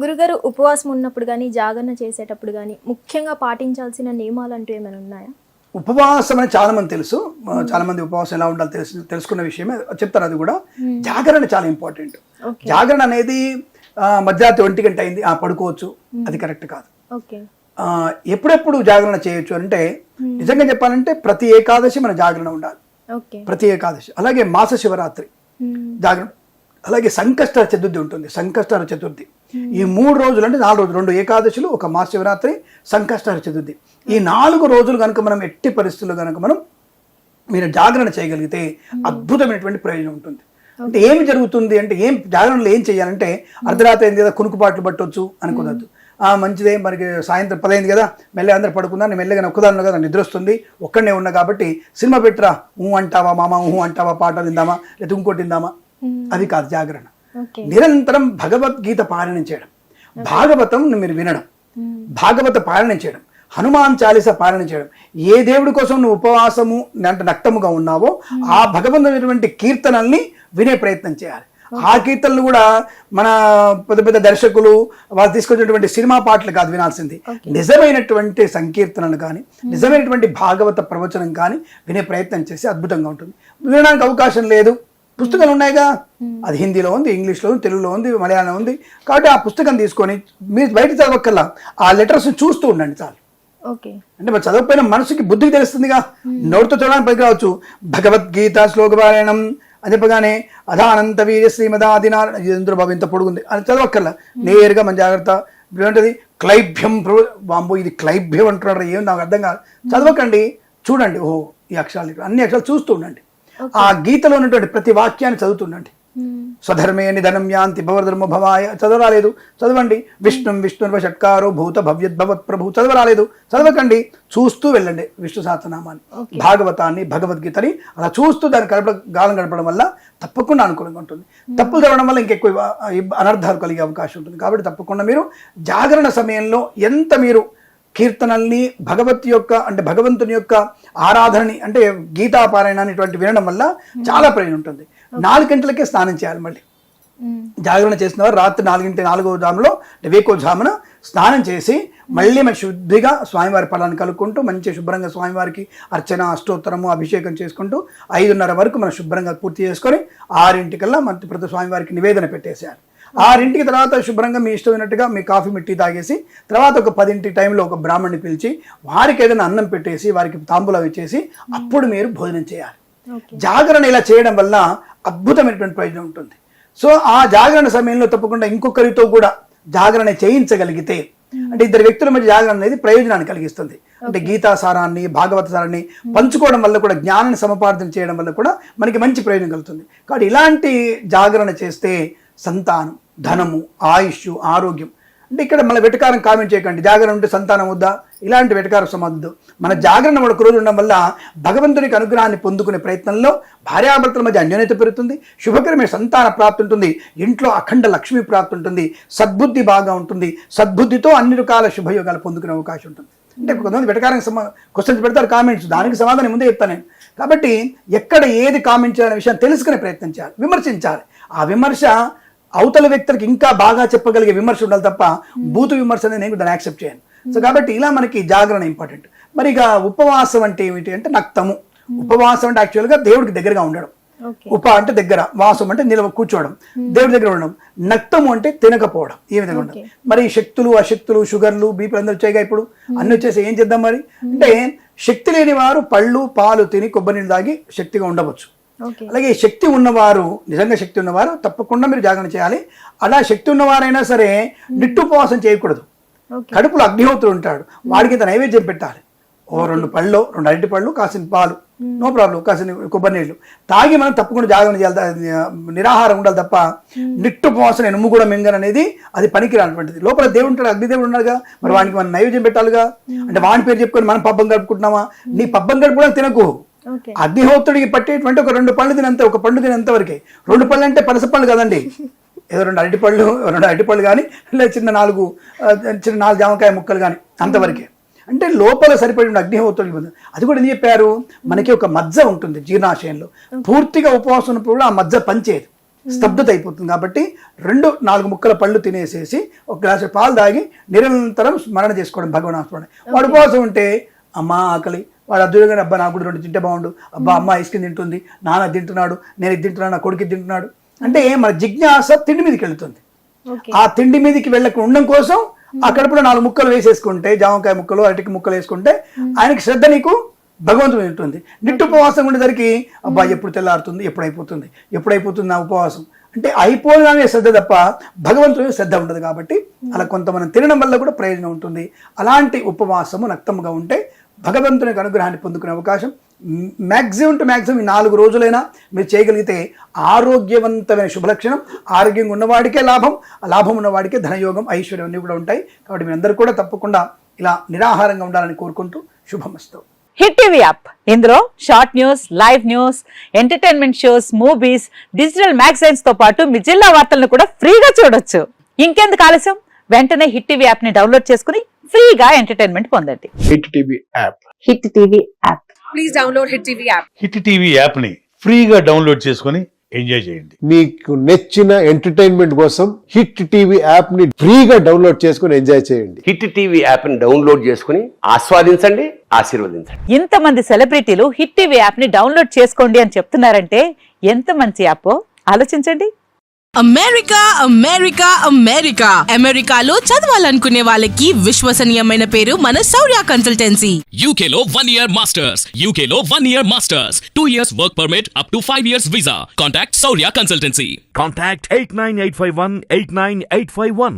గురుగారు ఉపవాసం ఉన్నప్పుడు కానీ జాగరణ చేసేటప్పుడు కానీ ముఖ్యంగా పాటించాల్సిన నియమాలు అంటూ ఏమైనా ఉన్నాయా? ఉపవాసం అని చాలా మంది తెలుసు, చాలా మంది ఉపవాసం ఎలా ఉండాలి తెలుసుకున్న విషయమే చెప్తారు. అది కూడా జాగరణ చాలా ఇంపార్టెంట్. జాగరణ అనేది మధ్యరాత్రి 1 గంట అయింది పడుకోవచ్చు, అది కరెక్ట్ కాదు. ఎప్పుడెప్పుడు జాగరణ చేయొచ్చు అంటే నిజంగా చెప్పాలంటే ప్రతి ఏకాదశి మన జాగరణ ఉండాలి, ప్రతి ఏకాదశి. అలాగే మాస శివరాత్రి జాగరణ, అలాగే సంకష్ట చతుర్థి ఉంటుంది, సంకష్టార చతుర్థి. ఈ 3 రోజులు అంటే 4 రోజులు, 2 ఏకాదశులు, ఒక మాస శివరాత్రి, సంకష్టార చతుర్థి. ఈ 4 రోజులు కనుక మనం ఎట్టి పరిస్థితుల్లో కనుక మీరు జాగరణ చేయగలిగితే అద్భుతమైనటువంటి ప్రయోజనం ఉంటుంది. అంటే ఏమి జరుగుతుంది అంటే జాగరణలో ఏం చేయాలంటే అర్ధరాత్రి అయింది కదా కునుకుపాట్లు పట్టవచ్చు అనుకోవద్దు. మంచిదే, మనకి సాయంత్రం 10 అయింది కదా మెల్లగా అందరు పడుకుందా, నేను మెల్లగా ఒక్కదాన్ని కదా నిద్ర వస్తుంది, ఒక్కడనే ఉన్నా కాబట్టి సినిమా పెట్టరా, అంటావా మామ, అంటావా పాట తిందామా లేదా ఇంకోటి తిందామా, అది కాదు జాగరణ. నిరంతరం భగవద్గీత పారాయణం చేయడం, భాగవతం మీరు వినడం, భాగవత పారాయణం చేయడం, హనుమాన్ చాలీస పారాయణ చేయడం. ఏ దేవుడి కోసం నువ్వు ఉపవాసము అంటే నక్తముగా ఉన్నావో ఆ భగవంతునటువంటి కీర్తనల్ని వినే ప్రయత్నం చేయాలి. ఆ కీర్తనలు కూడా మన పెద్ద పెద్ద దర్శకులు వాళ్ళు తీసుకొచ్చినటువంటి సినిమా పాటలు కాదు వినాల్సింది, నిజమైనటువంటి సంకీర్తనలు కానీ నిజమైనటువంటి భాగవత ప్రవచనం కానీ వినే ప్రయత్నం చేసి అద్భుతంగా ఉంటుంది. వినడానికి అవకాశం లేదు, పుస్తకాలు ఉన్నాయిగా, అది హిందీలో ఉంది, ఇంగ్లీష్లో ఉంది, తెలుగులో ఉంది, మలయాళం ఉంది. కాబట్టి ఆ పుస్తకం తీసుకొని మీరు బయట చదవక్కల్లా ఆ లెటర్స్ చూస్తూ ఉండండి చాలు. అంటే మరి చదవకపోయిన మనసుకి బుద్ధికి తెలుస్తుందిగా, నోటితో చదవడానికి పనికి రావచ్చు. భగవద్గీత శ్లోక పారాయణం అని చెప్పగానే అధానంత వీర్య శ్రీమదాదినా బాబు ఇంత పొడుగుంది అని చదవక్కర్లా, నేరుగా మన జాగ్రత్త ఏంటది క్లైభ్యం బాంబు, ఇది క్లైభ్యం అంటున్నారు, ఏం నాకు అర్థం కాదు. చదవకండి, చూడండి, ఓహో ఈ అక్షరాలు, అన్ని అక్షరాలు చూస్తూ ఉండండి. ఆ గీతలో ఉన్నటువంటి ప్రతి వాక్యాన్ని చదువుతుండండి. స్వధర్మే నిధనం యాంతి భవధర్మ భవాయ చదవరాలేదు, చదవండి. విష్ణు విష్ణుర్వ షట్కారో భూత భవ్యద్భవత్ ప్రభు చదవరాలేదు, చదవకండి, చూస్తూ వెళ్ళండి విష్ణు సహస్రనామాన్ని, భాగవతాన్ని, భగవద్గీతని అలా చూస్తూ దాన్ని గాలం గడపడం వల్ల తప్పకుండా అనుకూలంగా ఉంటుంది. తప్పులు చదవడం వల్ల ఇంకెక్కువ అనర్థాలు కలిగే అవకాశం ఉంటుంది. కాబట్టి తప్పకుండా మీరు జాగరణ సమయంలో ఎంత మీరు కీర్తనల్ని అంటే భగవంతుని యొక్క ఆరాధనని అంటే గీతాపారాయణ అనేటువంటి వినడం వల్ల చాలా ప్రయోజనం ఉంటుంది. 4 గంటలకే స్నానం చేయాలి. మళ్ళీ జాగరణ చేసిన వారు రాత్రి 4 జాములో వేకోజామున స్నానం చేసి మళ్ళీ మనం శుద్ధిగా స్వామివారి పడాన్ని కలుపుకుంటూ మంచి శుభ్రంగా స్వామివారికి అర్చన, అష్టోత్తరము, అభిషేకం చేసుకుంటూ 5:30 వరకు మనం శుభ్రంగా పూర్తి చేసుకొని 6 మన ప్రతి స్వామివారికి నివేదన పెట్టేసేయాలి. 6 తర్వాత శుభ్రంగా మీ ఇష్టమైనట్టుగా మీ కాఫీ టీ తాగేసి తర్వాత ఒక 10 టైంలో ఒక బ్రాహ్మణ్ణి పిలిచి వారికి ఏదైనా అన్నం పెట్టేసి వారికి తాంబూలం ఇచ్చేసి అప్పుడు మీరు భోజనం చేయాలి. జాగరణ ఇలా చేయడం వల్ల అద్భుతమైనటువంటి ప్రయోజనం ఉంటుంది. సో ఆ జాగరణ సమయంలో తప్పకుండా ఇంకొకరితో కూడా జాగరణ చేయించగలిగితే అంటే 2 వ్యక్తుల మధ్య జాగరణ అనేది ప్రయోజనాన్ని కలిగిస్తుంది. అంటే గీతా సారాన్ని, భాగవత సారాన్ని పంచుకోవడం వల్ల కూడా, జ్ఞానాన్ని సముపార్జన చేయడం వల్ల కూడా మనకి మంచి ప్రయోజనం కలుగుతుంది. కాబట్టి ఇలాంటి జాగరణ చేస్తే సంతానం, ధనము, ఆయుష్, ఆరోగ్యం. అంటే ఇక్కడ మన వెటకారం కామెంట్ చేయకండి, జాగరణ ఉంటే సంతానం వద్దా, ఇలాంటి వెటకారం సమాధు. మన జాగరణ ఒక రోజు ఉండడం వల్ల భగవంతునికి అనుగ్రహాన్ని పొందుకునే ప్రయత్నంలో భార్యాభర్తల మధ్య అన్యోన్యత పెరుగుతుంది, శుభకరమైన సంతాన ప్రాప్తి ఉంటుంది, ఇంట్లో అఖండ లక్ష్మీ ప్రాప్తి ఉంటుంది, సద్బుద్ధి బాగా ఉంటుంది, సద్బుద్ధితో అన్ని రకాల శుభయోగాలు పొందుకునే అవకాశం ఉంటుంది. అంటే కొంతమంది వెటకారం క్వశ్చన్స్ పెడతారు కామెంట్స్, దానికి సమాధానం ముందే చెప్తాను నేను. కాబట్టి ఎక్కడ ఏది కామెంట్ చేయాలనే విషయాన్ని తెలుసుకునే ప్రయత్నం చేయాలి, విమర్శించాలి. ఆ విమర్శ అవతల వ్యక్తులకు ఇంకా బాగా చెప్పగలిగే విమర్శ ఉండాలి తప్ప బూతు విమర్శ అనేది నేను దాన్ని యాక్సెప్ట్ చేయను. సో కాబట్టి ఇలా మనకి జాగరణ ఇంపార్టెంట్. మరి ఇక ఉపవాసం అంటే ఏమిటి అంటే నక్తము. ఉపవాసం అంటే యాక్చువల్గా దేవుడికి దగ్గరగా ఉండడం, అంటే దగ్గర, వాసం అంటే నిలవ కూర్చోవడం, దేవుడి దగ్గర ఉండడం. నక్తము అంటే తినకపోవడం, ఈ విధంగా ఉండడం. మరి శక్తులు, అశక్తులు, షుగర్లు, బీపీలు అందరూ వచ్చాయిగా ఇప్పుడు, అన్ని వచ్చేసి ఏం చేద్దాం మరి అంటే శక్తి లేని వారు పళ్ళు, పాలు తిని కొబ్బరి నీళ్ళు తాగి శక్తిగా ఉండవచ్చు. అలాగే శక్తి ఉన్నవారు, నిజంగా శక్తి ఉన్నవారు తప్పకుండా మీరు జాగరణ చేయాలి. అలా శక్తి ఉన్నవారైనా సరే నిట్టుపవాసం చేయకూడదు. కడుపులో అగ్నిహోత్రుడు ఉంటాడు, వాడికి ఇంత నైవేద్యం పెట్టాలి. 2 పళ్ళు, 2 అరటి పళ్ళు, కాసిన పాలు, నో ప్రాబ్లం, కాసిన కొబ్బరి నీళ్ళు తాగి మనం తప్పకుండా జాగరణ చేయాలి. నిరాహారం ఉండాలి తప్ప నిట్టుపవాసం ఎనుము కూడా మింగన్ అనేది అది పనికిరానటువంటిది. లోపల దేవుడు ఉంటాడు, అగ్నిదేవుడు ఉన్నాడుగా, మరి వానికి మనం నైవేద్యం పెట్టాలిగా. అంటే వాని పేరు చెప్పుకొని మనం పబ్బం గడుపుకుంటున్నామా? నీ పబ్బం గడుపుకోవడం తినకు. అగ్నిహోత్రుడికి పట్టేటువంటి ఒక 2 పళ్ళు తినంత, ఒక పండు తినంత వరకే. 2 పళ్ళు అంటే పనస పళ్ళు కదండి, ఏదో 2 అరటిపళ్ళు కానీ లేదా చిన్న 4 జామకాయ ముక్కలు కానీ అంతవరకే. అంటే లోపల సరిపడిన అగ్నిహోత్రుడు. అది కూడా ఎందుకు చెప్పారు, మనకి ఒక మజ్జ ఉంటుంది జీర్ణాశయంలో. పూర్తిగా ఉపవాసం ఉన్నప్పుడు కూడా ఆ మజ్జ పనిచేయదు. స్తబ్దత అయిపోతుంది. కాబట్టి 2-4 ముక్కల పళ్ళు తినేసేసి ఒక గ్లాసు పాలు తాగి నిరంతరం స్మరణ చేసుకోవడం భగవనాస్మరణ. వాడు ఉపవాసం ఉంటే అమ్మ ఆకలి, వాడు అద్భుతంగా అబ్బా నాకు కూడా 2 తింటే బాగుండు, అబ్బా అమ్మ ఐస్ క్రీమ్ తింటుంది, నాన్న తింటున్నాడు, నేను ఇది తింటున్నాను, నా కొడుకు తింటున్నాడు అంటే మన జిజ్ఞాస తిండి మీదకి వెళ్తుంది. ఆ తిండి మీదకి వెళ్ళక ఉండడం కోసం ఆ కడుపులో 4 ముక్కలు వేసేసుకుంటే, జామకాయ ముక్కలు అరటికి ముక్కలు వేసుకుంటే ఆయనకి శ్రద్ధ నీకు భగవంతుడు ఉంటుంది. నిట్టు ఉపవాసం ఉండేసరికి అబ్బా ఎప్పుడు తెల్లారుతుంది, ఎప్పుడైపోతుంది నా ఉపవాసం అంటే అయిపోగానే శ్రద్ధ తప్ప భగవంతుడి శ్రద్ధ ఉండదు. కాబట్టి అలా కొంత మనం తినడం వల్ల కూడా ప్రయోజనం ఉంటుంది. అలాంటి ఉపవాసము నక్తముగా ఉంటే భగవంతుని యొక్క అనుగ్రహాన్ని పొందుకునే అవకాశం మ్యాక్సిమం టు మ్యాక్సిమం ఈ 4 రోజులైనా మీరు చేయగలిగితే ఆరోగ్యవంతమైన శుభలక్షణం. ఆరోగ్యంగా ఉన్నవాడికే లాభం, లాభం ఉన్నవాడికే ధనయోగం, ఐశ్వర్యం అన్నీ కూడా ఉంటాయి. కాబట్టి మీ అందరూ కూడా తప్పకుండా ఇలా నిరాహారంగా ఉండాలని కోరుకుంటూ శుభమస్తు. హిట్ టీవీ యాప్, ఇందులో short news, live news, entertainment shows, movies, digital magazines తో పాటు మీ జిల్లా వార్తలను కూడా ఫ్రీగా చూడొచ్చు. ఇంకెందుకు ఆలస్యం, వెంటనే హిట్ టీవీ యాప్ ని డౌన్లోడ్ చేసుకుని ఫ్రీగా ఎంటర్టైన్మెంట్ పొందండి. Hit TV app. Hit TV app. Please download hit TV app. Hit TV app ని ఫ్రీగా డౌన్లోడ్ చేసుకొని ఎంజాయ్ చేయండి. మీకు నచ్చిన ఎంటర్టైన్మెంట్ కోసం హిట్ టీవీ యాప్ ని ఫ్రీగా డౌన్లోడ్ చేసుకొని ఎంజాయ్ చేయండి. హిట్ టీవీ యాప్ ని డౌన్లోడ్ చేసుకుని ఆస్వాదించండి, ఆశీర్వదించండి. ఇంతమంది సెలబ్రిటీలు హిట్ టీవీ యాప్ ని డౌన్లోడ్ చేసుకోండి అని చెప్తున్నారంటే ఎంత మంచి యాప్ ఆలోచించండి. అమెరికా అమెరికాలో చదవాలనుకునే వాళ్ళకి విశ్వసనీయమైన పేరు మన శౌర్య కన్సల్టెన్సీ. UK లో 1 year masters, UK లో 1 year masters, 2 years work permit up to 5 years visa. Contact Saurya Consultancy. Contact 89851 89851.